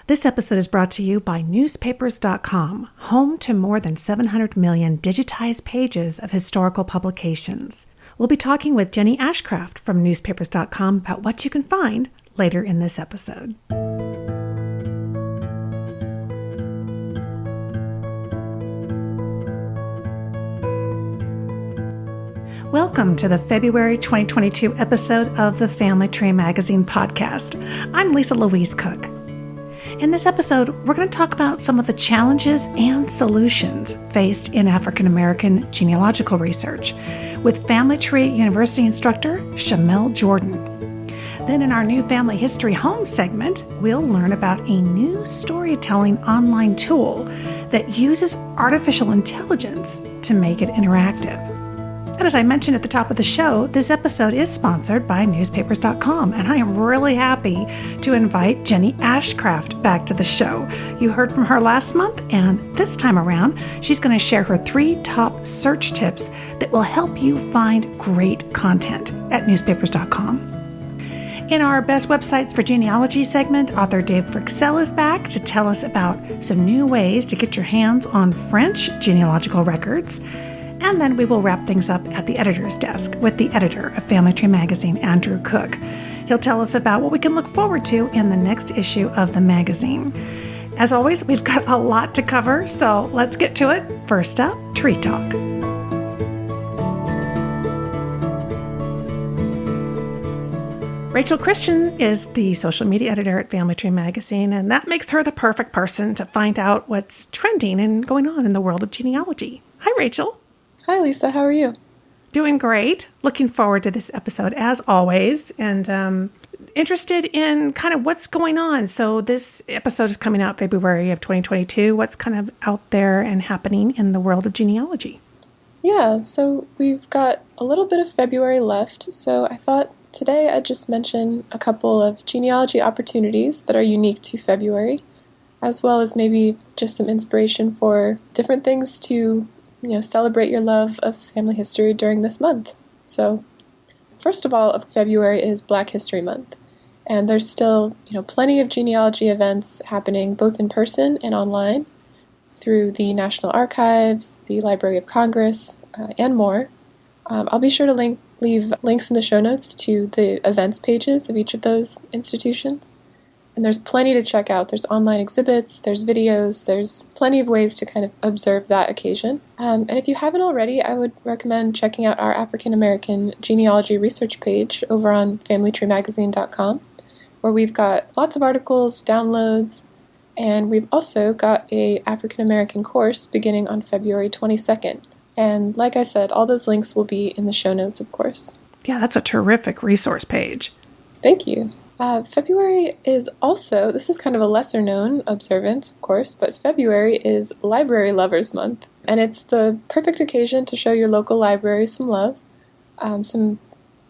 This episode is brought to you by Newspapers.com, home to more than 700 million digitized pages of historical publications. We'll be talking with Jenny Ashcraft from Newspapers.com about what you can find later in this episode. Welcome to the February 2022 episode of the Family Tree Magazine podcast. I'm Lisa Louise Cook. In this episode, we're going to talk about some of the challenges and solutions faced in African American genealogical research with Family Tree University instructor Shamel Jordan. Then in our new Family History Home segment, we'll learn about a new storytelling online tool that uses artificial intelligence to make it interactive. And as I mentioned at the top of the show, this episode is sponsored by Newspapers.com, and I am really happy to invite Jenny Ashcraft back to the show. You heard from her last month, and this time around, she's going to share her 3 top search tips that will help you find great content at Newspapers.com. In our Best Websites for Genealogy segment, author Dave Fryxell is back to tell us about some new ways to get your hands on French genealogical records. And then we will wrap things up at the editor's desk with the editor of Family Tree Magazine, Andrew Cook. He'll tell us about what we can look forward to in the next issue of the magazine. As always, we've got a lot to cover, so let's get to it. First up, Tree Talk. Rachel Christian is the social media editor at Family Tree Magazine, and that makes her the perfect person to find out what's trending and going on in the world of genealogy. Hi, Rachel. Hi, Lisa. How are you? Doing great. Looking forward to this episode as always, and interested in kind of what's going on. So this episode is coming out February of 2022. What's kind of out there and happening in the world of genealogy? Yeah, so we've got a little bit of February left, so I thought today I'd just mention a couple of genealogy opportunities that are unique to February, as well as maybe just some inspiration for different things to celebrate your love of family history during this month. So, first of all, February is Black History Month, and there's still, plenty of genealogy events happening both in person and online through the National Archives, the Library of Congress, and more. I'll be sure to leave links in the show notes to the events pages of each of those institutions. And there's plenty to check out. There's online exhibits, there's videos, there's plenty of ways to kind of observe that occasion. And if you haven't already, I would recommend checking out our African American genealogy research page over on FamilyTreeMagazine.com, where we've got lots of articles, downloads, and we've also got a African American course beginning on February 22nd. And like I said, all those links will be in the show notes, of course. Yeah, that's a terrific resource page. Thank you. February is also, this is kind of a lesser-known observance, of course, but February is Library Lovers Month, and it's the perfect occasion to show your local library some love. Some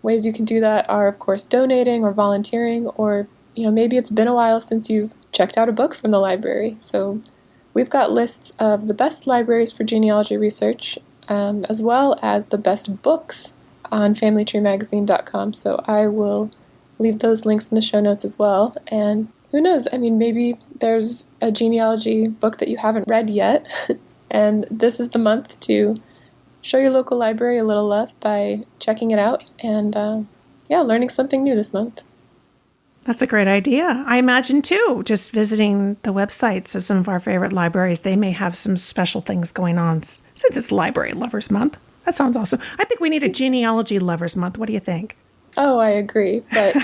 ways you can do that are, of course, donating or volunteering, or, maybe it's been a while since you've checked out a book from the library. So we've got lists of the best libraries for genealogy research, as well as the best books on FamilyTreeMagazine.com, so I will leave those links in the show notes as well. And who knows, maybe there's a genealogy book that you haven't read yet, and this is the month to show your local library a little love by checking it out and, learning something new this month. That's a great idea. I imagine, too, just visiting the websites of some of our favorite libraries, they may have some special things going on since it's Library Lovers Month. That sounds awesome. I think we need a Genealogy Lovers Month. What do you think? Oh, I agree, but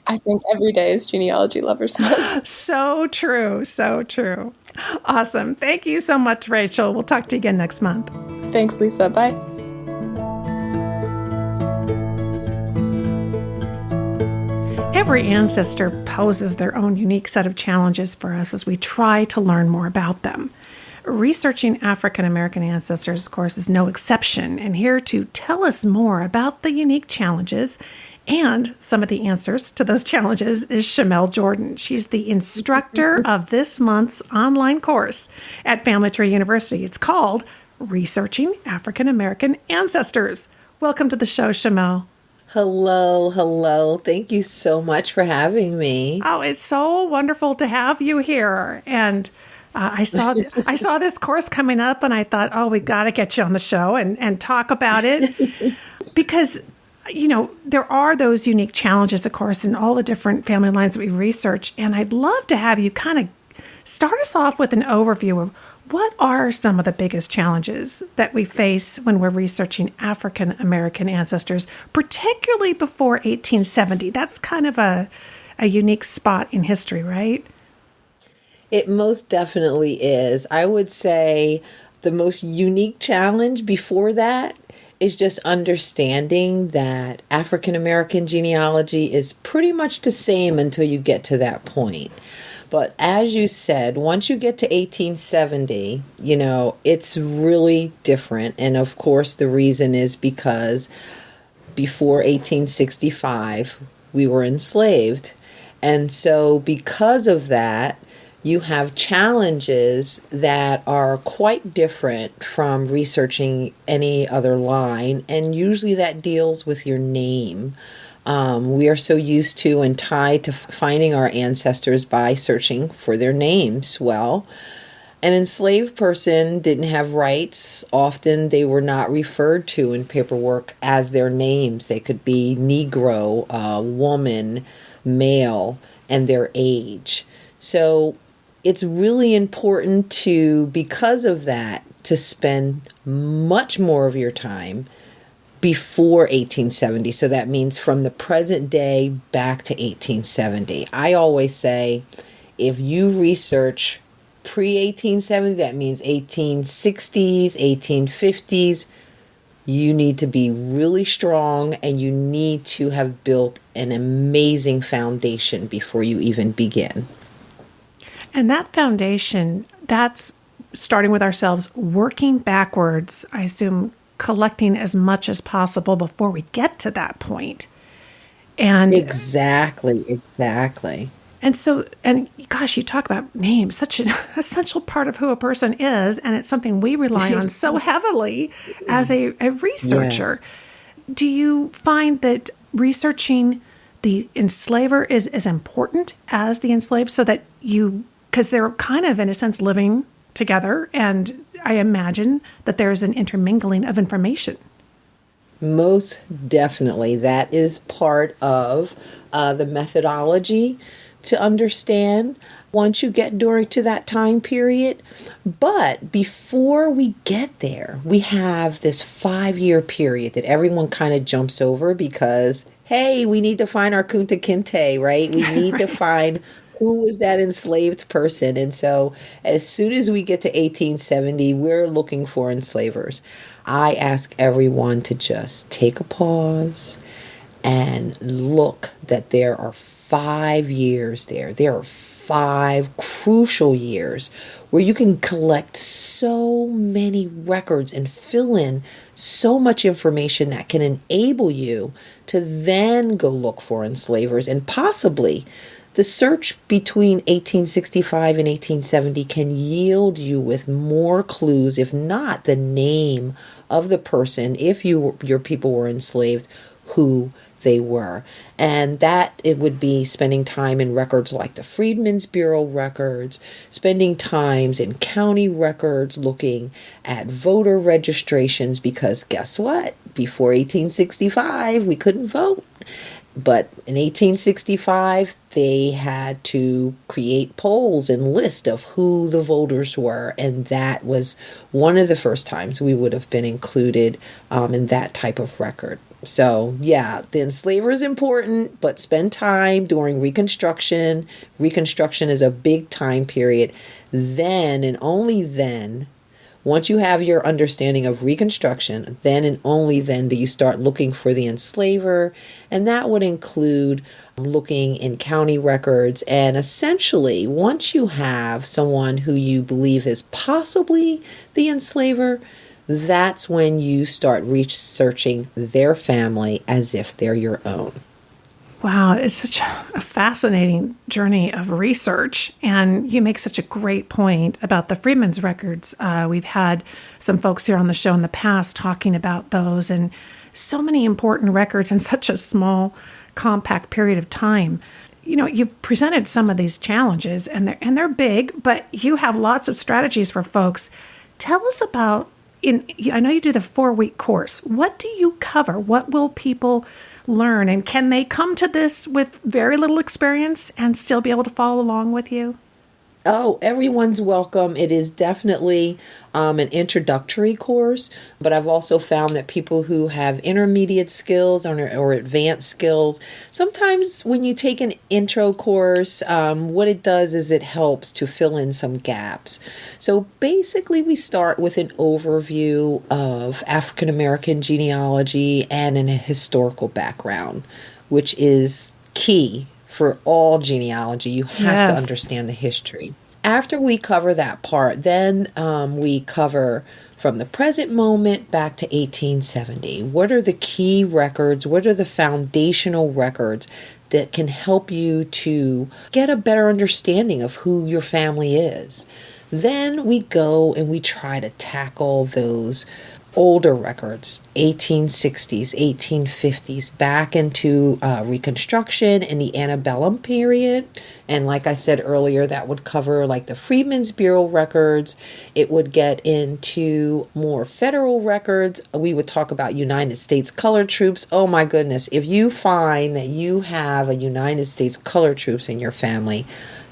I think every day is Genealogy Lovers Month. So true, so true. Awesome. Thank you so much, Rachel. We'll talk to you again next month. Thanks, Lisa. Bye. Every ancestor poses their own unique set of challenges for us as we try to learn more about them. Researching African American ancestors, of course, is no exception, and here to tell us more about the unique challenges and some of the answers to those challenges is Shamel Jordan. She's the instructor of this month's online course at Family Tree University. It's called Researching African American Ancestors. Welcome to the show, Shamel. Hello, hello. Thank you so much for having me. Oh, it's so wonderful to have you here. And I saw this course coming up, and I thought, oh, we got to get you on the show and talk about it because there are those unique challenges, of course, in all the different family lines that we research. And I'd love to have you kind of start us off with an overview of what are some of the biggest challenges that we face when we're researching African American ancestors, particularly before 1870. That's kind of a unique spot in history, right? It most definitely is. I would say the most unique challenge before that is just understanding that African American genealogy is pretty much the same until you get to that point. But as you said, once you get to 1870, it's really different. And of course, the reason is because before 1865, we were enslaved. And so because of that, you have challenges that are quite different from researching any other line. And usually that deals with your name. We are so used to and tied to finding our ancestors by searching for their names. Well, an enslaved person didn't have rights. Often they were not referred to in paperwork as their names. They could be Negro, woman, male, and their age. So it's really important because of that, to spend much more of your time before 1870. So that means from the present day back to 1870. I always say if you research pre-1870, that means 1860s, 1850s, you need to be really strong and you need to have built an amazing foundation before you even begin. And that foundation, that's starting with ourselves, working backwards, I assume, collecting as much as possible before we get to that point. And Exactly. and so, and gosh, you talk about names, such an essential part of who a person is, and it's something we rely on so heavily as a researcher. Yes. Do you find that researching the enslaver is as important as the enslaved, so that because they're kind of, in a sense, living together, and I imagine that there's an intermingling of information. Most definitely. That is part of the methodology to understand once you get to that time period. But before we get there, we have this 5-year period that everyone kind of jumps over because, hey, we need to find our Kunta Kinte, right? We need to find who was that enslaved person. And so as soon as we get to 1870, we're looking for enslavers. I ask everyone to just take a pause and look that there are 5 years there. There are 5 crucial years where you can collect so many records and fill in so much information that can enable you to then go look for enslavers. And possibly the search between 1865 and 1870 can yield you with more clues, if not the name of the person, if your people were enslaved, who they were. And that it would be spending time in records like the Freedmen's Bureau records, spending times in county records, looking at voter registrations, because guess what? Before 1865, we couldn't vote. But in 1865, they had to create polls and list of who the voters were. And that was one of the first times we would have been included in that type of record. So, yeah, the enslaver is important, but spend time during Reconstruction. Reconstruction is a big time period. Then and only then, once you have your understanding of Reconstruction, then and only then do you start looking for the enslaver. And that would include looking in county records. And essentially, once you have someone who you believe is possibly the enslaver, that's when you start researching their family as if they're your own. Wow, it's such a fascinating journey of research. And you make such a great point about the Freedmen's records. We've had some folks here on the show in the past talking about those and so many important records in such a small, compact period of time. You've presented some of these challenges, and they're big, but you have lots of strategies for folks. Tell us about, I know you do the 4-week course. What do you cover? What will people learn? And can they come to this with very little experience and still be able to follow along with you? Oh, everyone's welcome. It is definitely an introductory course, but I've also found that people who have intermediate skills or advanced skills, sometimes when you take an intro course, what it does is it helps to fill in some gaps. So basically, we start with an overview of African American genealogy and a historical background, which is key for all genealogy. You have to understand the history. After we cover that part, then we cover from the present moment back to 1870. What are the key records? What are the foundational records that can help you to get a better understanding of who your family is? Then we go and we try to tackle those older records, 1860s, 1850s, back into Reconstruction and the antebellum period. And like I said earlier, that would cover like the Freedmen's Bureau records. It would get into more federal records. We would talk about United States colored troops. Oh my goodness. If you find that you have a United States colored troops in your family,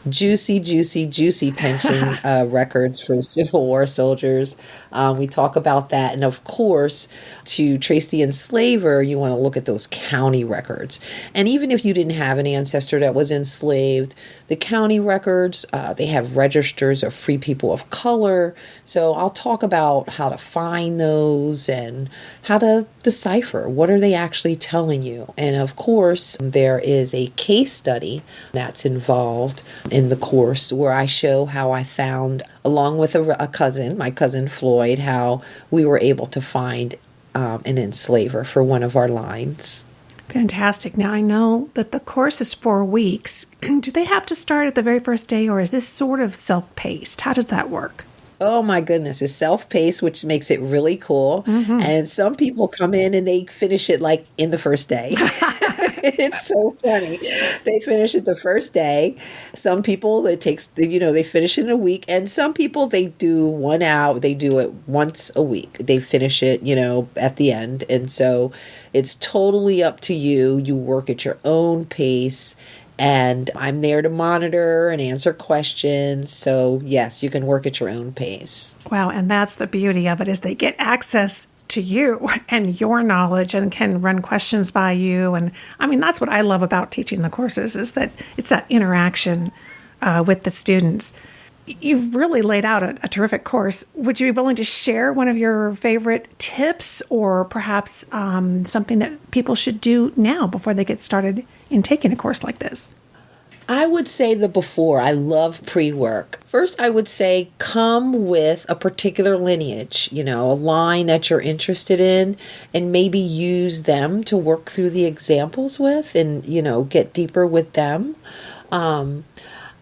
juicy pension records for the Civil War soldiers. We talk about that. And of course, to trace the enslaver, you want to look at those county records. And even if you didn't have an ancestor that was enslaved, the county records, they have registers of free people of color. So I'll talk about how to find those and how to decipher what are they actually telling you. And of course, there is a case study that's involved in the course where I show how I found, along with a cousin, my cousin Floyd, how we were able to find an enslaver for one of our lines. Fantastic. Now, I know that the course is 4 weeks. Do they have to start at the very first day, or is this sort of self-paced? How does that work? Oh my goodness, it's self-paced, which makes it really cool. Mm-hmm. And some people come in and they finish it like in the first day. It's so funny. They finish it the first day. Some people, it takes, they finish it in a week. And some people, they do 1 hour. They do it once a week. They finish it, at the end. And so it's totally up to you. You work at your own pace. And I'm there to monitor and answer questions. So yes, you can work at your own pace. Wow. And that's the beauty of it, is they get access to you and your knowledge and can run questions by you. And I mean, that's what I love about teaching the courses, is that it's that interaction with the students. You've really laid out a terrific course. Would you be willing to share one of your favorite tips, or perhaps something that people should do now before they get started in taking a course like this? I would say the before. I love pre-work. First, I would say come with a particular lineage, a line that you're interested in, and maybe use them to work through the examples with and, get deeper with them.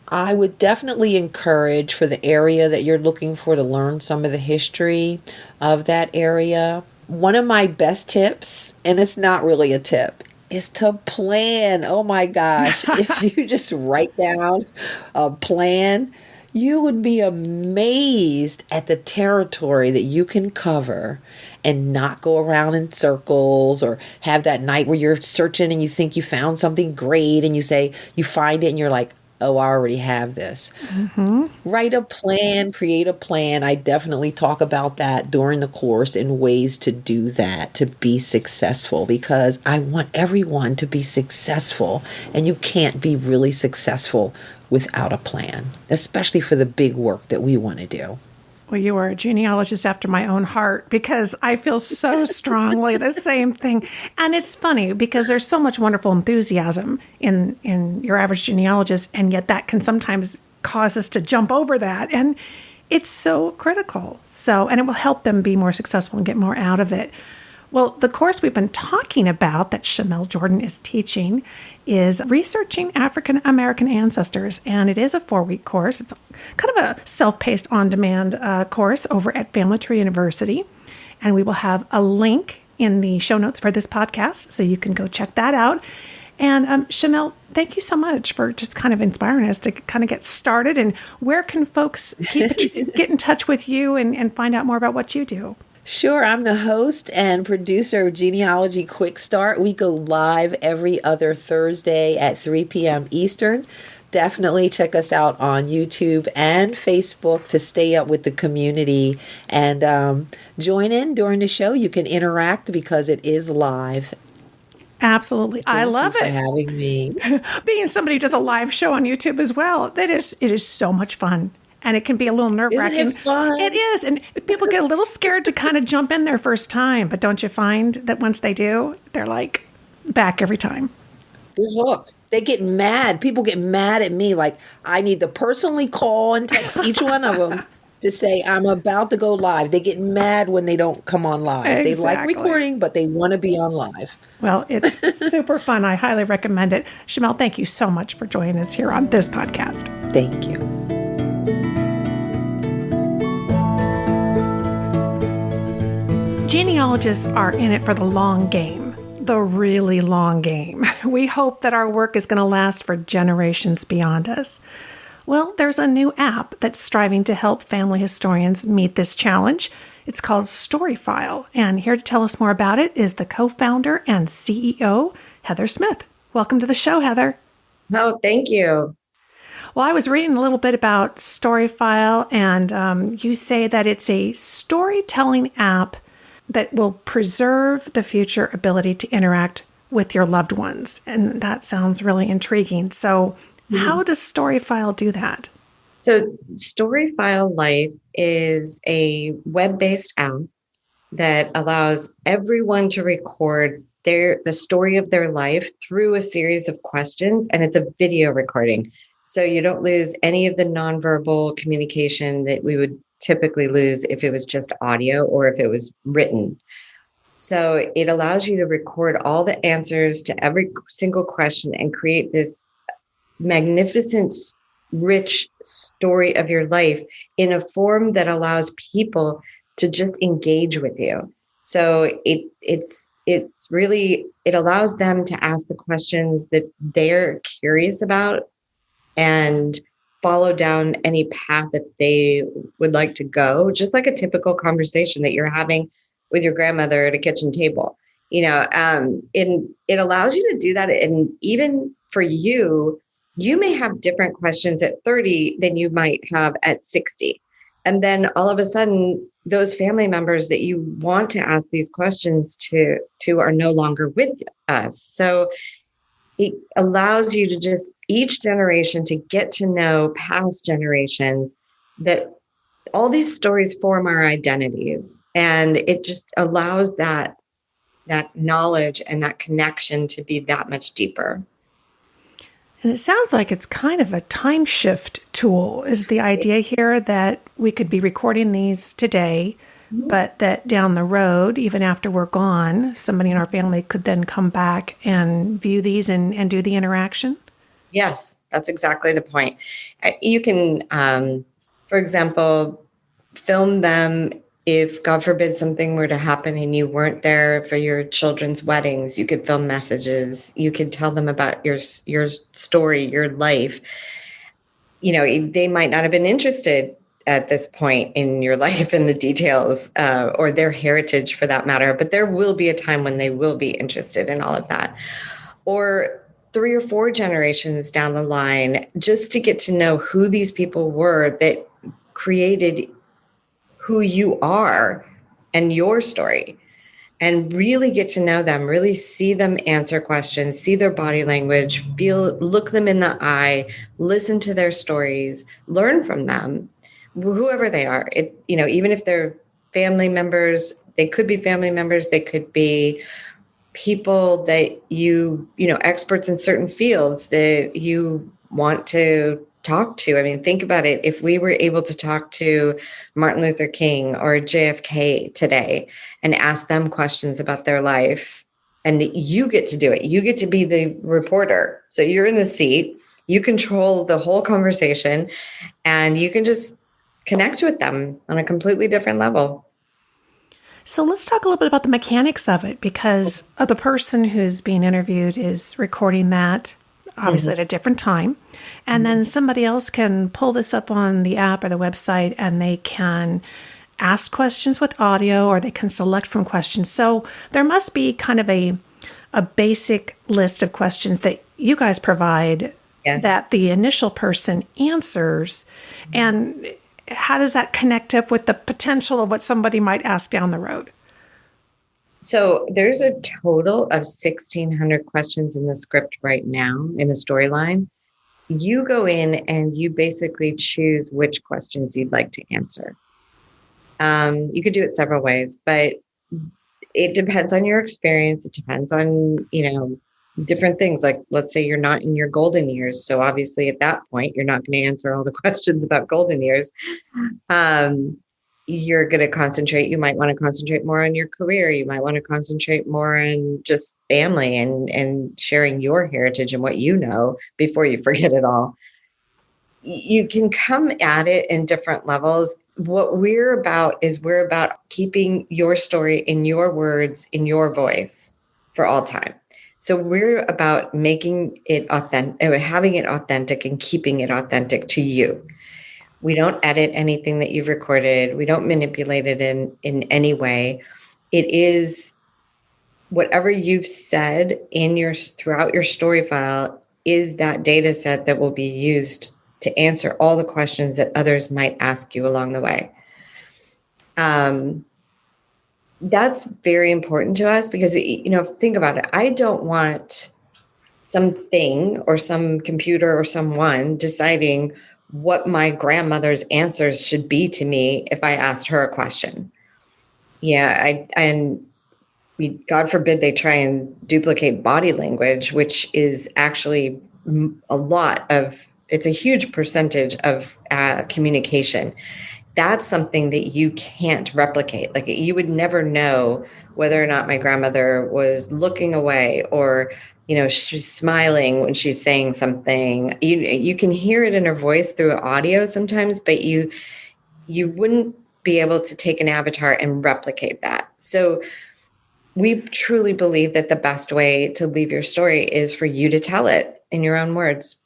I would definitely encourage, for the area that you're looking for, to learn some of the history of that area. One of my best tips, and it's not really a tip, is to plan. Oh my gosh. If you just write down a plan, you would be amazed at the territory that you can cover and not go around in circles, or have that night where you're searching and you think you found something great and you find it and you're like, oh, I already have this. Mm-hmm. Write a plan, create a plan. I definitely talk about that during the course and ways to do that, to be successful, because I want everyone to be successful, and you can't be really successful without a plan, especially for the big work that we want to do. Well, you are a genealogist after my own heart, because I feel so strongly the same thing. And it's funny because there's so much wonderful enthusiasm in your average genealogist, and yet that can sometimes cause us to jump over that. And it's so critical. And it will help them be more successful and get more out of it. Well, the course we've been talking about that Shamel Jordan is teaching is Researching African American Ancestors, and it is a 4-week course. It's kind of a self-paced, on-demand course over at Family Tree University, and we will have a link in the show notes for this podcast, so you can go check that out. And Chanel, thank you so much for just kind of inspiring us to kind of get started. And where can folks get in touch with you and find out more about what you do? Sure. I'm the host and producer of Genealogy Quick Start. We go live every other Thursday at 3 p.m. Eastern. Definitely check us out on YouTube and Facebook to stay up with the community and join in during the show. You can interact because it is live. Absolutely. I love it. Thank you for having me. Being somebody who does a live show on YouTube as well, it is so much fun. And it can be a little nerve-wracking. Isn't it fun? It is. And people get a little scared to kind of jump in their first time. But don't you find that once they do, they're like back every time? They're hooked. They get mad. People get mad at me. Like, I need to personally call and text each one of them to say, I'm about to go live. They get mad when they don't come on live. Exactly. They like recording, but they want to be on live. Well, it's super fun. I highly recommend it. Shamel, thank you so much for joining us here on this podcast. Thank you. Genealogists are in it for the long game, the really long game. We hope that our work is going to last for generations beyond us. Well, there's a new app that's striving to help family historians meet this challenge. It's called StoryFile, and here to tell us more about it is the co-founder and CEO, Heather Smith. Welcome to the show, Heather. Oh, thank you. Well, I was reading a little bit about StoryFile, and you say that it's a storytelling app that will preserve the future ability to interact with your loved ones. And that sounds really intriguing. So how does StoryFile do that? So StoryFile Life is a web-based app that allows everyone to record the story of their life through a series of questions, and it's a video recording. So you don't lose any of the nonverbal communication that we would typically lose if it was just audio or if it was written. So it allows you to record all the answers to every single question and create this magnificent, rich story of your life in a form that allows people to just engage with you. So it allows them to ask the questions that they're curious about and follow down any path that they would like to go, just like a typical conversation that you're having with your grandmother at a kitchen table. It allows you to do that. And even for you may have different questions at 30 than you might have at 60. And then all of a sudden, those family members that you want to ask these questions to are no longer with us. So it allows you to just each generation to get to know past generations, that all these stories form our identities. And it just allows that knowledge and that connection to be that much deeper. And it sounds like it's kind of a time shift tool. Is the idea here that we could be recording these today, but that down the road, even after we're gone, somebody in our family could then come back and view these and do the interaction? Yes, that's exactly the point. You can, for example, film them if, God forbid, something were to happen and you weren't there for your children's weddings. You could film messages. You could tell them about your story, your life. They might not have been interested at this point in your life in the details or their heritage for that matter, but there will be a time when they will be interested in all of that. Or 3 or 4 generations down the line, just to get to know who these people were that created who you are and your story, and really get to know them, really see them answer questions, see their body language, look them in the eye, listen to their stories, learn from them, whoever they are. Even if they're family members, they could be family members, they could be people that experts in certain fields that you want to talk to. I mean, think about it. If we were able to talk to Martin Luther King or JFK today and ask them questions about their life, and you get to do it, you get to be the reporter. So you're in the seat, you control the whole conversation, and you can just connect with them on a completely different level. So let's talk a little bit about the mechanics of it, because the person who's being interviewed is recording that obviously at a different time. And then somebody else can pull this up on the app or the website, and they can ask questions with audio, or they can select from questions. So there must be kind of a basic list of questions that you guys provide that the initial person answers. And how does that connect up with the potential of what somebody might ask down the road? So there's a total of 1,600 questions in the script right now in the storyline. You go in and you basically choose which questions you'd like to answer. You could do it several ways, but it depends on your experience. It depends on, different things. Like, let's say you're not in your golden years. So obviously at that point, you're not going to answer all the questions about golden years. You're going to concentrate. You might want to concentrate more on your career. You might want to concentrate more on just family and sharing your heritage and what you know before you forget it all. You can come at it in different levels. What we're about is we're about keeping your story in your words, in your voice for all time. So we're about making it authentic, having it authentic and keeping it authentic to you. We don't edit anything that you've recorded. We don't manipulate it in any way. It is whatever you've said throughout your story file is that data set that will be used to answer all the questions that others might ask you along the way. That's very important to us because, think about it. I don't want something or some computer or someone deciding what my grandmother's answers should be to me if I asked her a question. And God forbid they try and duplicate body language, which is actually it's a huge percentage of communication. That's something that you can't replicate. Like, you would never know whether or not my grandmother was looking away or, she's smiling when she's saying something. You can hear it in her voice through audio sometimes, but you wouldn't be able to take an avatar and replicate that. So we truly believe that the best way to leave your story is for you to tell it in your own words.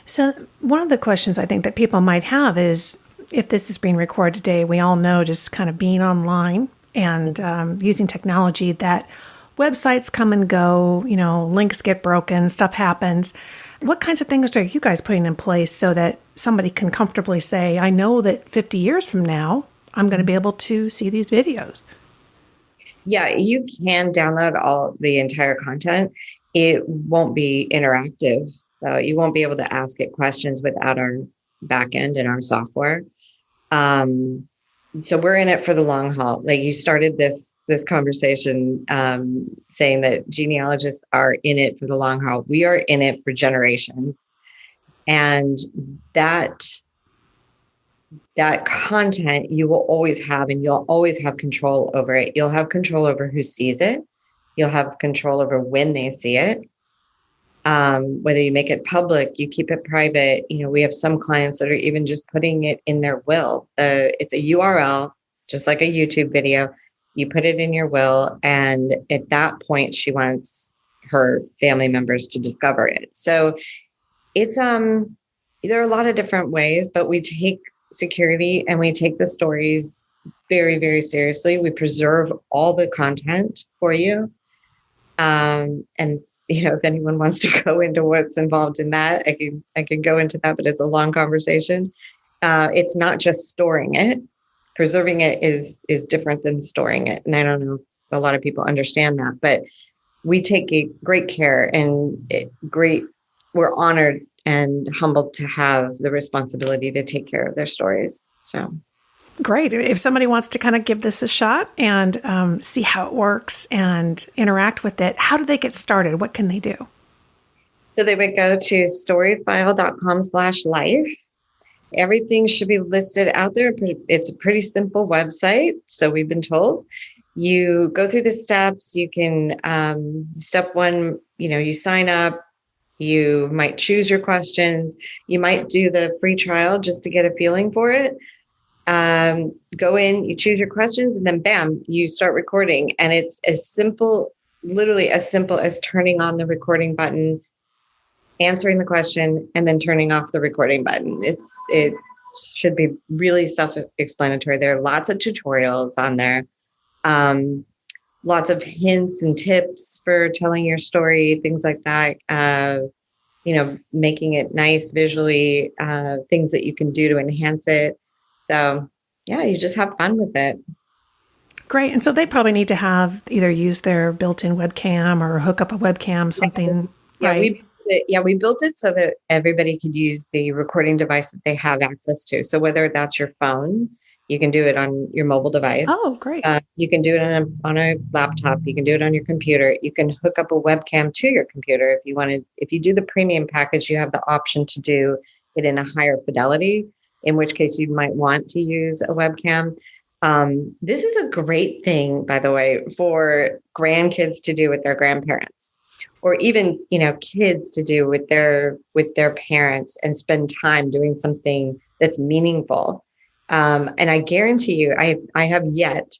So one of the questions I think that people might have is, if this is being recorded today, we all know, just kind of being online and using technology, that websites come and go, links get broken, stuff happens. What kinds of things are you guys putting in place so that somebody can comfortably say, I know that 50 years from now, I'm going to be able to see these videos? Yeah, you can download the entire content. It won't be interactive. So you won't be able to ask it questions without our backend and our software. So we're in it for the long haul. Like, you started this conversation saying that genealogists are in it for the long haul. We are in it for generations. And that content you will always have, and you'll always have control over it. You'll have control over who sees it. You'll have control over when they see it. Whether you make it public, you keep it private. We have some clients that are even just putting it in their will. It's a URL, just like a YouTube video. You put it in your will, and at that point, she wants her family members to discover it. So it's there are a lot of different ways, but we take security and we take the stories very, very seriously. We preserve all the content for you, and if anyone wants to go into what's involved in that, I can go into that, but it's a long conversation. It's not just storing it. Preserving it is different than storing it. And I don't know if a lot of people understand that, but we take great care and we're honored and humbled to have the responsibility to take care of their stories. So. Great. If somebody wants to kind of give this a shot and see how it works and interact with it, how do they get started? What can they do? So they would go to storyfile.com/life. Everything should be listed out there. It's a pretty simple website, so we've been told. You go through the steps. You can, step one, you sign up. You might choose your questions. You might do the free trial just to get a feeling for it. Go in, you choose your questions, and then bam, you start recording. And it's as simple, literally as simple as turning on the recording button, answering the question, and then turning off the recording button. It should be really self-explanatory. There are lots of tutorials on there, lots of hints and tips for telling your story, things like that. Making it nice visually, things that you can do to enhance it. So yeah, you just have fun with it. Great. And so they probably need to have either use their built-in webcam or hook up a webcam, something. Yeah, right? we built it so that everybody could use the recording device that they have access to. So whether that's your phone, you can do it on your mobile device. Oh, great. You can do it on a laptop. You can do it on your computer. You can hook up a webcam to your computer if you wanted. If you do the premium package, you have the option to do it in a higher fidelity, in which case you might want to use a webcam. This is a great thing, by the way, for grandkids to do with their grandparents, or even, kids to do with their parents and spend time doing something that's meaningful. And I guarantee you, I have yet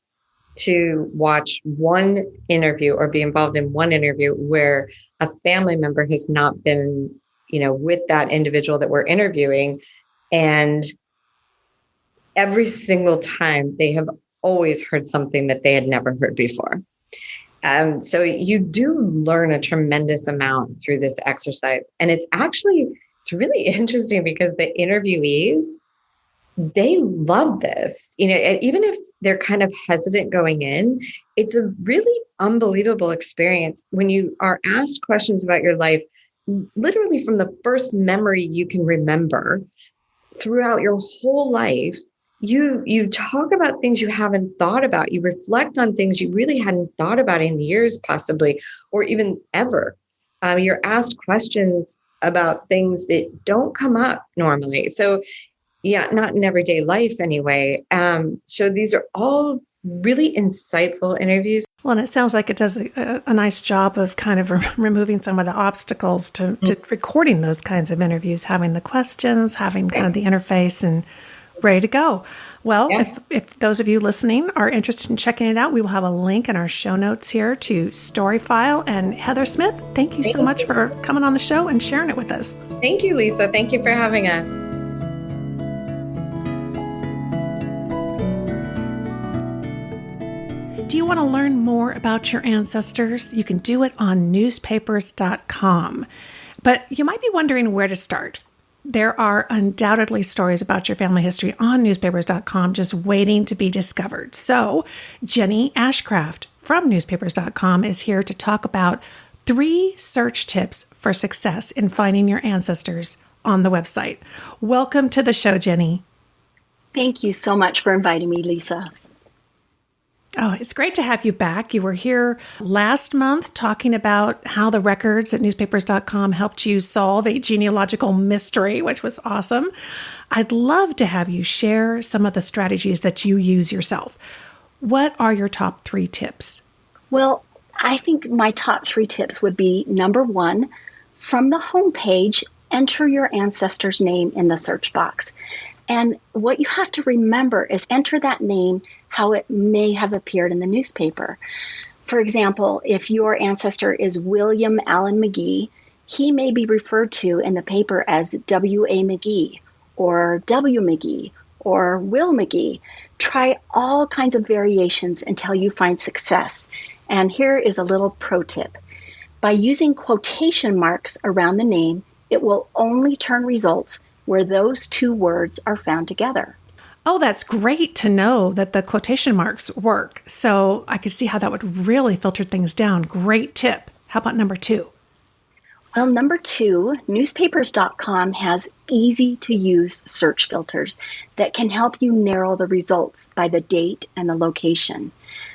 to watch one interview or be involved in one interview where a family member has not been, with that individual that we're interviewing. And every single time they have always heard something that they had never heard before. So you do learn a tremendous amount through this exercise. And it's really interesting because the interviewees, they love this, even if they're kind of hesitant going in, it's a really unbelievable experience when you are asked questions about your life, literally from the first memory you can remember throughout your whole life. You talk about things you haven't thought about. You reflect on things you really hadn't thought about in years, possibly, or even ever. You're asked questions about things that don't come up normally. So yeah, not in everyday life anyway. So these are all really insightful interviews. Well, and it sounds like it does a nice job of kind of removing some of the obstacles to recording those kinds of interviews, having the questions, having kind of the interface and ready to go. Well, if those of you listening are interested in checking it out, we will have a link in our show notes here to StoryFile. And Heather Smith, thank you so much for coming on the show and sharing it with us. Thank you, Lisa. Thank you for having us. Do you want to learn more about your ancestors? You can do it on newspapers.com. But you might be wondering where to start. There are undoubtedly stories about your family history on newspapers.com just waiting to be discovered. So Jenny Ashcraft from newspapers.com is here to talk about 3 search tips for success in finding your ancestors on the website. Welcome to the show, Jenny. Thank you so much for inviting me, Lisa. Oh, it's great to have you back. You were here last month talking about how the records at newspapers.com helped you solve a genealogical mystery, which was awesome. I'd love to have you share some of the strategies that you use yourself. What are your top 3 tips? Well, I think my top 3 tips would be, number 1, from the homepage, enter your ancestor's name in the search box. And what you have to remember is enter that name how it may have appeared in the newspaper. For example, if your ancestor is William Allen McGee, he may be referred to in the paper as W.A. McGee or W. McGee or Will McGee. Try all kinds of variations until you find success. And here is a little pro tip. By using quotation marks around the name, it will only turn results where those 2 words are found together. Oh, that's great to know that the quotation marks work. So I could see how that would really filter things down. Great tip. How about number 2? Well, number 2, newspapers.com has easy-to-use search filters that can help you narrow the results by the date and the location.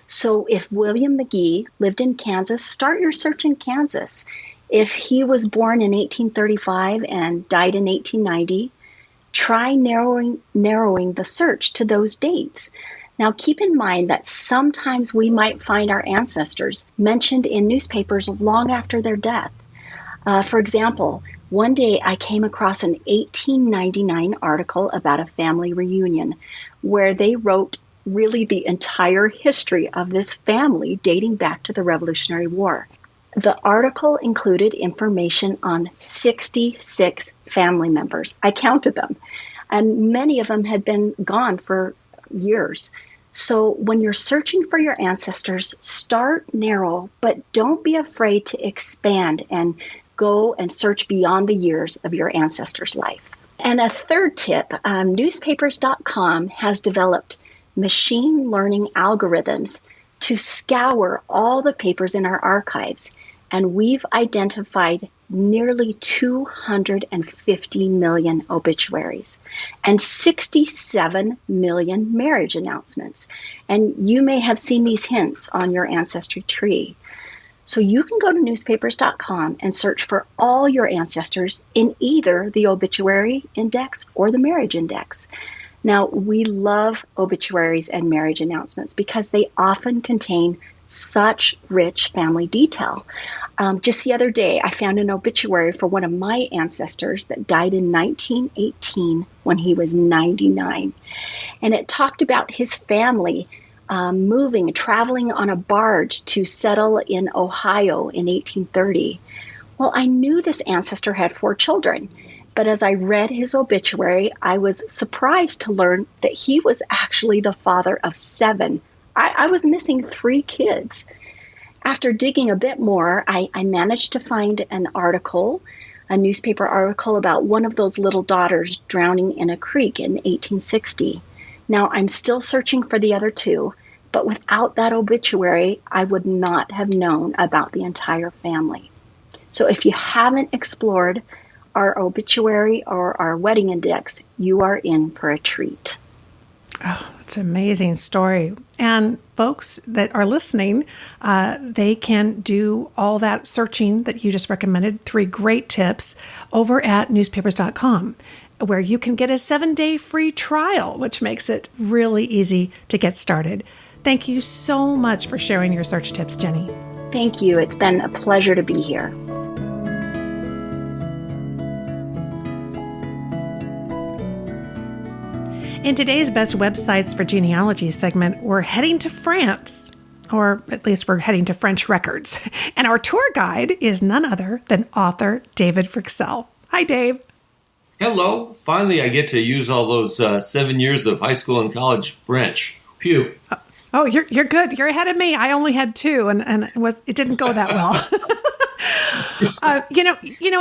So if William McGee lived in Kansas, start your search in Kansas. If he was born in 1835 and died in 1890, try narrowing the search to those dates. Now, keep in mind that sometimes we might find our ancestors mentioned in newspapers long after their death. For example, One day I came across an 1899 article about a family reunion where they wrote really the entire history of this family dating back to the Revolutionary War. The article included information on 66 family members. I counted them, and many of them had been gone for years. So when you're searching for your ancestors, start narrow, but don't be afraid to expand and go and search beyond the years of your ancestors' life. And a third tip, newspapers.com has developed machine learning algorithms to scour all the papers in our archives. And we've identified nearly 250 million obituaries and 67 million marriage announcements. And you may have seen these hints on your ancestry tree. So you can go to newspapers.com and search for all your ancestors in either the obituary index or the marriage index. Now, we love obituaries and marriage announcements because they often contain such rich family detail. Just the other day, I found an obituary for one of my ancestors that died in 1918 when he was 99. And it talked about his family traveling on a barge to settle in Ohio in 1830. Well, I knew this ancestor had 4 children, but as I read his obituary, I was surprised to learn that he was actually the father of 7. I was missing 3 kids. After digging a bit more, I managed to find an article, a newspaper article about one of those little daughters drowning in a creek in 1860. Now, I'm still searching for the other 2, but without that obituary, I would not have known about the entire family. So if you haven't explored our obituary or our wedding index, you are in for a treat. Oh, it's an amazing story. And folks that are listening, they can do all that searching that you just recommended, 3 great tips, over at newspapers.com, where you can get a 7-day free trial, which makes it really easy to get started. Thank you so much for sharing your search tips, Jenny. Thank you. It's been a pleasure to be here. In today's Best Websites for Genealogy segment, we're heading to France, or at least we're heading to French records. And our tour guide is none other than author David Fryxell. Hi, Dave. Hello. Finally, I get to use all those 7 years of high school and college French. Phew. Oh, you're good. You're ahead of me. I only had 2, and it didn't go that well.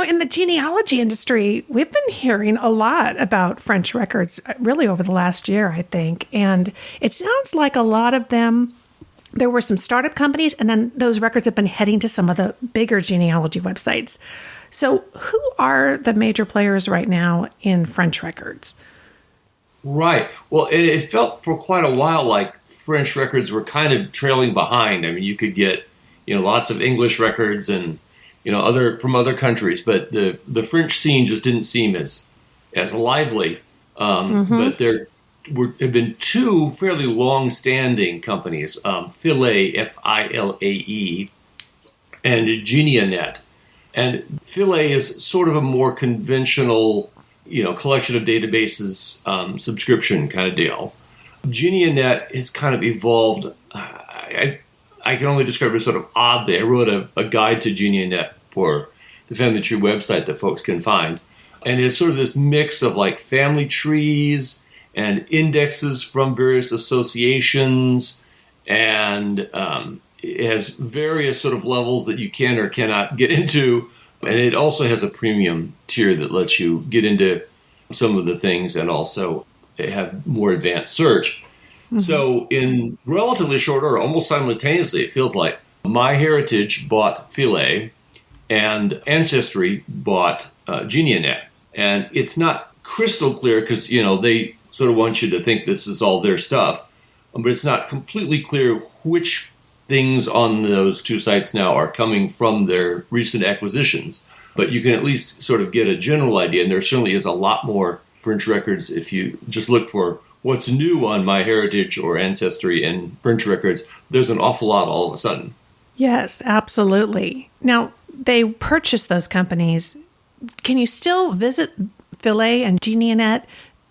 In the genealogy industry, we've been hearing a lot about French records really over the last year, I think. And it sounds like a lot of them, there were some startup companies, and then those records have been heading to some of the bigger genealogy websites. So who are the major players right now in French records? Right. Well, it felt for quite a while like French records were kind of trailing behind. I mean, you could get, lots of English records and, from other countries, but the French scene just didn't seem as lively. But there have been 2 fairly long-standing companies, Philae, F-I-L-A-E, and Geneanet. And Philae is sort of a more conventional, collection of databases, subscription kind of deal. Geneanet has kind of evolved. I can only describe it as sort of oddly. I wrote a guide to Geneanet for the Family Tree website that folks can find. And it's sort of this mix of like family trees and indexes from various associations. And it has various sort of levels that you can or cannot get into. And it also has a premium tier that lets you get into some of the things and also have more advanced search. Mm-hmm. So in relatively short order, almost simultaneously, it feels like MyHeritage bought Philae and Ancestry bought Geneanet. And it's not crystal clear because, they sort of want you to think this is all their stuff. But it's not completely clear which things on those 2 sites now are coming from their recent acquisitions. But you can at least sort of get a general idea. And there certainly is a lot more French records if you just look for what's new on MyHeritage or Ancestry and French records. There's an awful lot all of a sudden. Yes, absolutely. Now, they purchased those companies can you still visit Philae and Genianet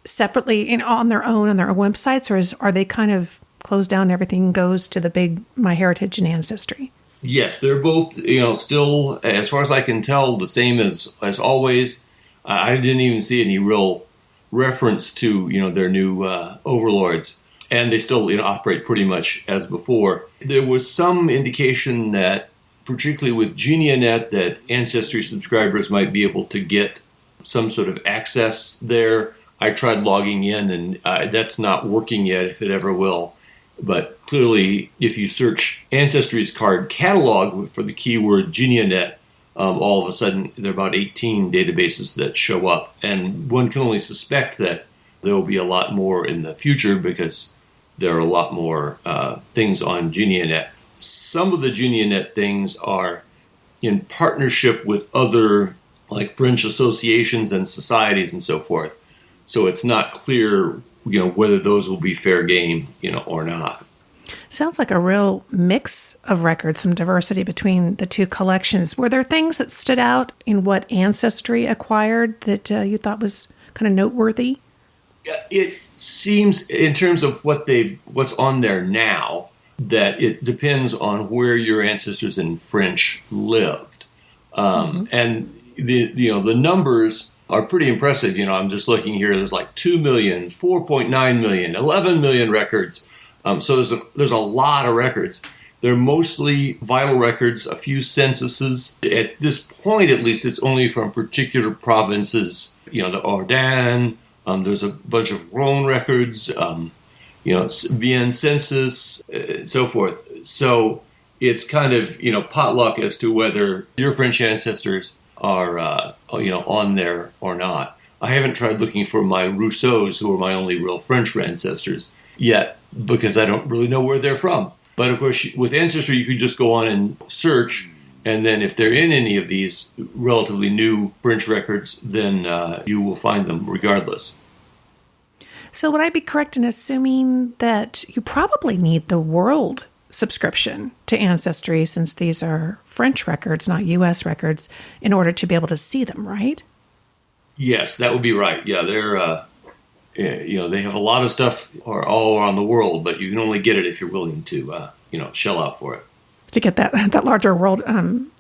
separately on their own websites, or are they kind of closed down? Everything goes to the big MyHeritage and Ancestry. Yes, they're both, still, as far as I can tell, the same as always. I didn't even see any real reference to, their new overlords. And they still, operate pretty much as before. There was some indication that, particularly with Genianet, that Ancestry subscribers might be able to get some sort of access there. I tried logging in, and that's not working yet, if it ever will. But clearly, if you search Ancestry's card catalog for the keyword Genianet, all of a sudden there are about 18 databases that show up. And one can only suspect that there will be a lot more in the future because there are a lot more things on Genianet. Some of the Genianet things are in partnership with other, like French associations and societies and so forth. So it's not clear whether those will be fair game, or not. Sounds like a real mix of records, some diversity between the two collections. Were there things that stood out in what Ancestry acquired that you thought was kind of noteworthy? It seems, in terms of what's on there now, that it depends on where your ancestors in French lived, and the numbers are pretty impressive. I'm just looking here. There's like 2 million, 4.9 million, 11 million records. So there's a lot of records. They're mostly vital records, a few censuses. At this point, at least, it's only from particular provinces. The Ardennes. There's a bunch of Rhone records. Vienne census, and so forth. So it's kind of potluck as to whether your French ancestors are on there or not. I haven't tried looking for my Rousseaus, who are my only real French ancestors, yet, because I don't really know where they're from. But of course, with Ancestry, you can just go on and search, and then if they're in any of these relatively new French records, then you will find them regardless. So would I be correct in assuming that you probably need the world subscription to Ancestry, since these are French records, not U.S. records, in order to be able to see them, right? Yes, that would be right. Yeah, they're, they have a lot of stuff all around the world, but you can only get it if you're willing to, shell out for it. To get that larger world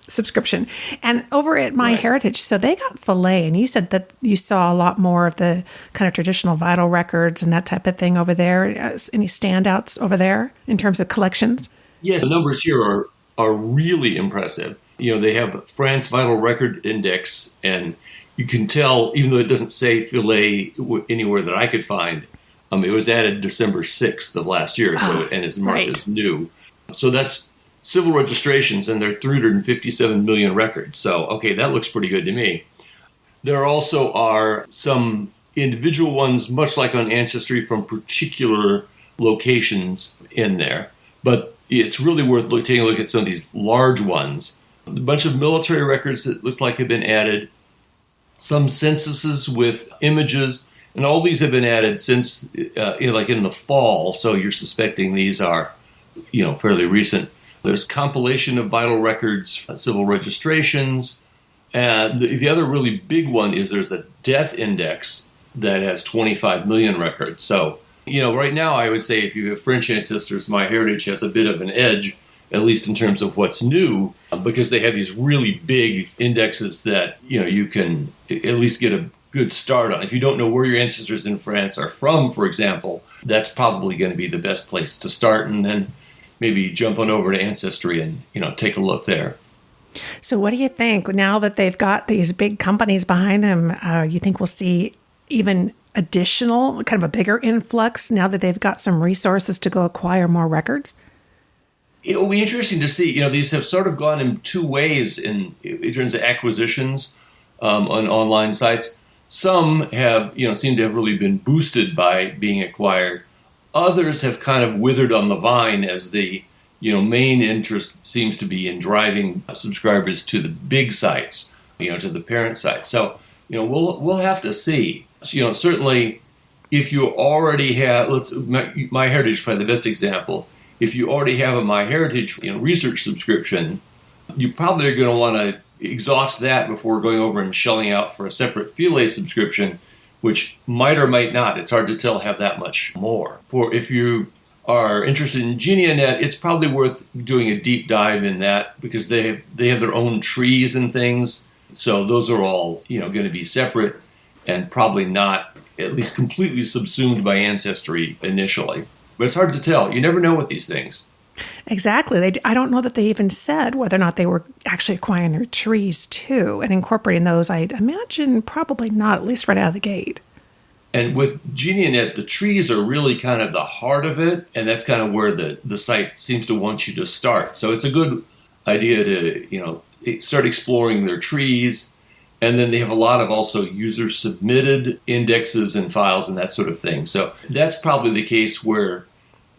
subscription. And over at MyHeritage, so they got Philae, and you said that you saw a lot more of the kind of traditional vital records and that type of thing over there. Any standouts over there in terms of collections? Yes, the numbers here are really impressive. They have France Vital Record Index, and you can tell, even though it doesn't say Philae anywhere that I could find, it was added December 6th of last year, and is marked as new. So that's civil registrations, and there are 357 million records. So, okay, that looks pretty good to me. There also are some individual ones, much like on Ancestry, from particular locations in there. But it's really worth taking a look at some of these large ones. A bunch of military records that look like have been added. Some censuses with images. And all these have been added since, like in the fall. So you're suspecting these are, fairly recent. There's compilation of vital records, civil registrations. And the other really big one is there's a death index that has 25 million records. So, right now I would say if you have French ancestors, MyHeritage has a bit of an edge, at least in terms of what's new, because they have these really big indexes that, you can at least get a good start on. If you don't know where your ancestors in France are from, for example, that's probably going to be the best place to start, and then maybe jump on over to Ancestry and, take a look there. So what do you think now that they've got these big companies behind them? You think we'll see even additional, kind of a bigger influx now that they've got some resources to go acquire more records? It will be interesting to see. These have sort of gone in two ways in terms of acquisitions on online sites. Some have, seem to have really been boosted by being acquired. Others have kind of withered on the vine as the main interest seems to be in driving subscribers to the big sites, to the parent sites. So, we'll have to see. So, certainly if you already have, MyHeritage is probably the best example. If you already have a MyHeritage research subscription, you probably are going to want exhaust that before going over and shelling out for a separate Philae subscription, which might or might not, it's hard to tell, have that much more. For if you are interested in GeniaNet, it's probably worth doing a deep dive in that because they have their own trees and things. So those are all, going to be separate and probably not at least completely subsumed by Ancestry initially. But it's hard to tell. You never know with these things. Exactly. I don't know that they even said whether or not they were actually acquiring their trees too and incorporating those. I'd imagine probably not, at least right out of the gate. And with GeniaNet, the trees are really kind of the heart of it, and that's kind of where the site seems to want you to start. So it's a good idea to, start exploring their trees. And then they have a lot of also user-submitted indexes and files and that sort of thing. So that's probably the case where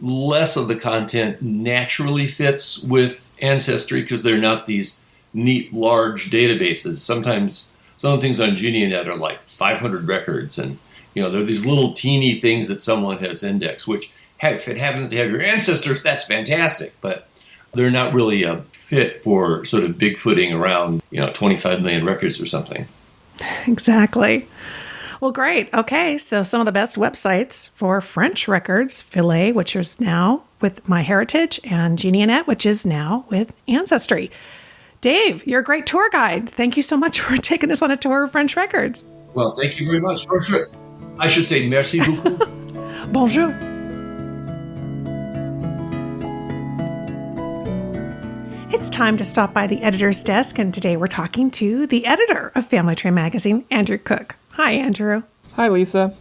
less of the content naturally fits with Ancestry because they're not these neat, large databases. Sometimes some of the things on GeniaNet are like 500 records, and they're these little teeny things that someone has indexed, which if it happens to have your ancestors, that's fantastic. But they're not really a fit for sort of bigfooting around, 25 million records or something. Exactly. Well, great. Okay, so some of the best websites for French records, Philae, which is now with MyHeritage, and GeniaNet, which is now with Ancestry. Dave, you're a great tour guide. Thank you so much for taking us on a tour of French records. Well, thank you very much. Or I should say merci beaucoup. Bonjour. It's time to stop by the editor's desk, and today we're talking to the editor of Family Tree Magazine, Andrew Cook. Hi, Andrew. Hi, Lisa.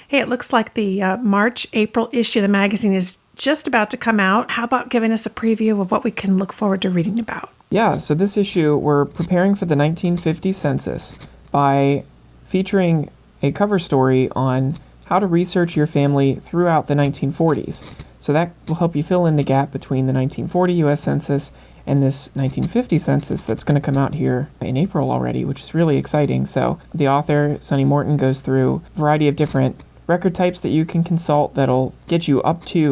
Hey, it looks like the March-April issue of the magazine is just about to come out. How about giving us a preview of what we can look forward to reading about? Yeah, so this issue, we're preparing for the 1950 census by featuring a cover story on how to research your family throughout the 1940s. So that will help you fill in the gap between the 1940 U.S. Census and this 1950 census that's going to come out here in April already, which is really exciting. So the author, Sonny Morton, goes through a variety of different record types that you can consult that'll get you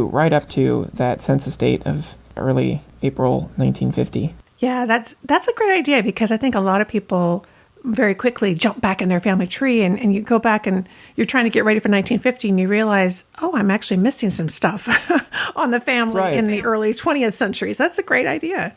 right up to that census date of early April 1950. Yeah, that's a great idea because I think a lot of people very quickly jump back in their family tree and you go back and you're trying to get ready for 1950 and you realize, oh, I'm actually missing some stuff on the family in the early 20th centuries. That's a great idea.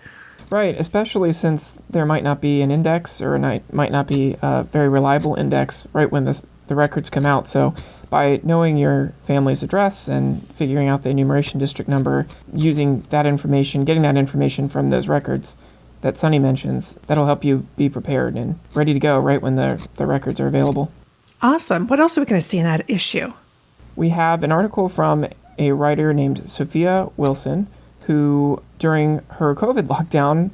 Right, especially since there might not be an index or might not be a very reliable index right when the records come out. So by knowing your family's address and figuring out the enumeration district number, using that information, getting that information from those records that Sonny mentions, that'll help you be prepared and ready to go right when the records are available. Awesome. What else are we going to see in that issue? We have an article from a writer named Sophia Wilson, who during her COVID lockdown,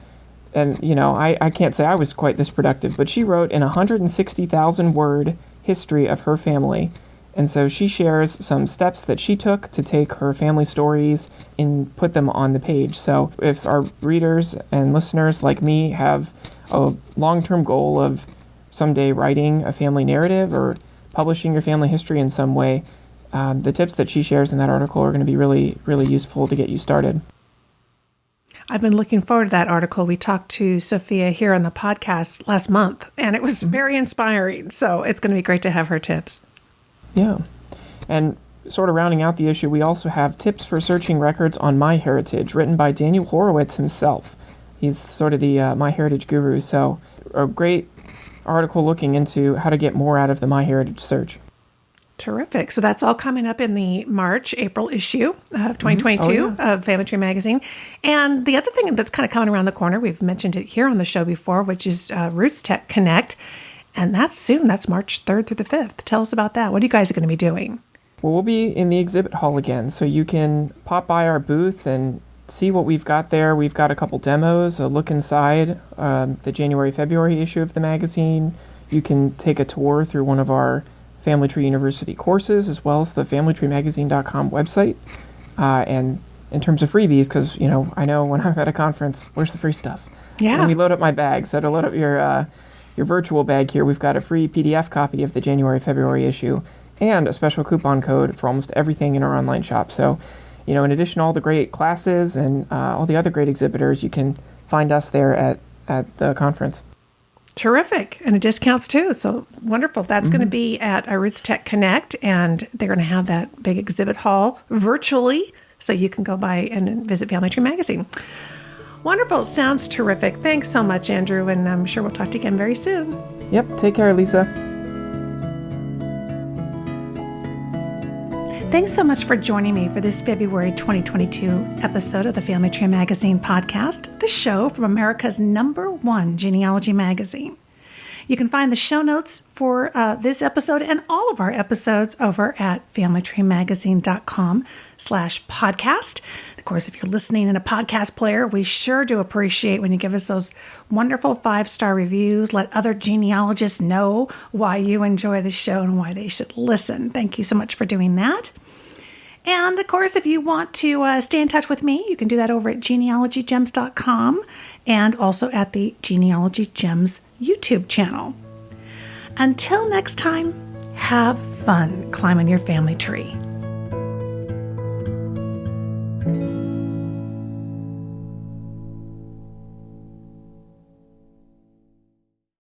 and I can't say I was quite this productive, but she wrote an 160,000 word history of her family. And so she shares some steps that she took to take her family stories and put them on the page. So if our readers and listeners like me have a long-term goal of someday writing a family narrative or publishing your family history in some way, the tips that she shares in that article are going to be really, really useful to get you started. I've been looking forward to that article. We talked to Sophia here on the podcast last month, and it was very inspiring. So it's going to be great to have her tips. Yeah. And sort of rounding out the issue, we also have tips for searching records on MyHeritage, written by Daniel Horowitz himself. He's sort of the MyHeritage guru. So a great article looking into how to get more out of the MyHeritage search. Terrific. So that's all coming up in the March-April issue of 2022 of Family Tree Magazine. And the other thing that's kind of coming around the corner, we've mentioned it here on the show before, which is Roots Tech Connect. And that's soon. That's March 3rd through the 5th. Tell us about that. What are you guys going to be doing? Well, we'll be in the exhibit hall again, so you can pop by our booth and see what we've got there. We've got a couple demos, a look inside the January-February issue of the magazine. You can take a tour through one of our Family Tree University courses, as well as the FamilyTreeMagazine.com website. And in terms of freebies, because, I know when I'm at a conference, where's the free stuff? Yeah. Let me load up my bag. So to load up your virtual bag here, we've got a free PDF copy of the January-February issue and a special coupon code for almost everything in our online shop. So, in addition to all the great classes and all the other great exhibitors, you can find us there at the conference. Terrific. And discounts too. So wonderful. That's going to be at Roots Tech Connect, and they're going to have that big exhibit hall virtually, so you can go by and visit Family Tree Magazine. Wonderful. Sounds terrific. Thanks so much, Andrew, and I'm sure we'll talk to you again very soon. Yep. Take care, Lisa. Thanks so much for joining me for this February 2022 episode of the Family Tree Magazine podcast, the show from America's #1 genealogy magazine. You can find the show notes for this episode and all of our episodes over at familytreemagazine.com/podcast. Of course, if you're listening in a podcast player, we sure do appreciate when you give us those wonderful 5-star reviews. Let other genealogists know why you enjoy the show and why they should listen. Thank you so much for doing that. And of course, if you want to stay in touch with me, you can do that over at genealogygems.com and also at the Genealogy Gems YouTube channel. Until next time, have fun climbing your family tree.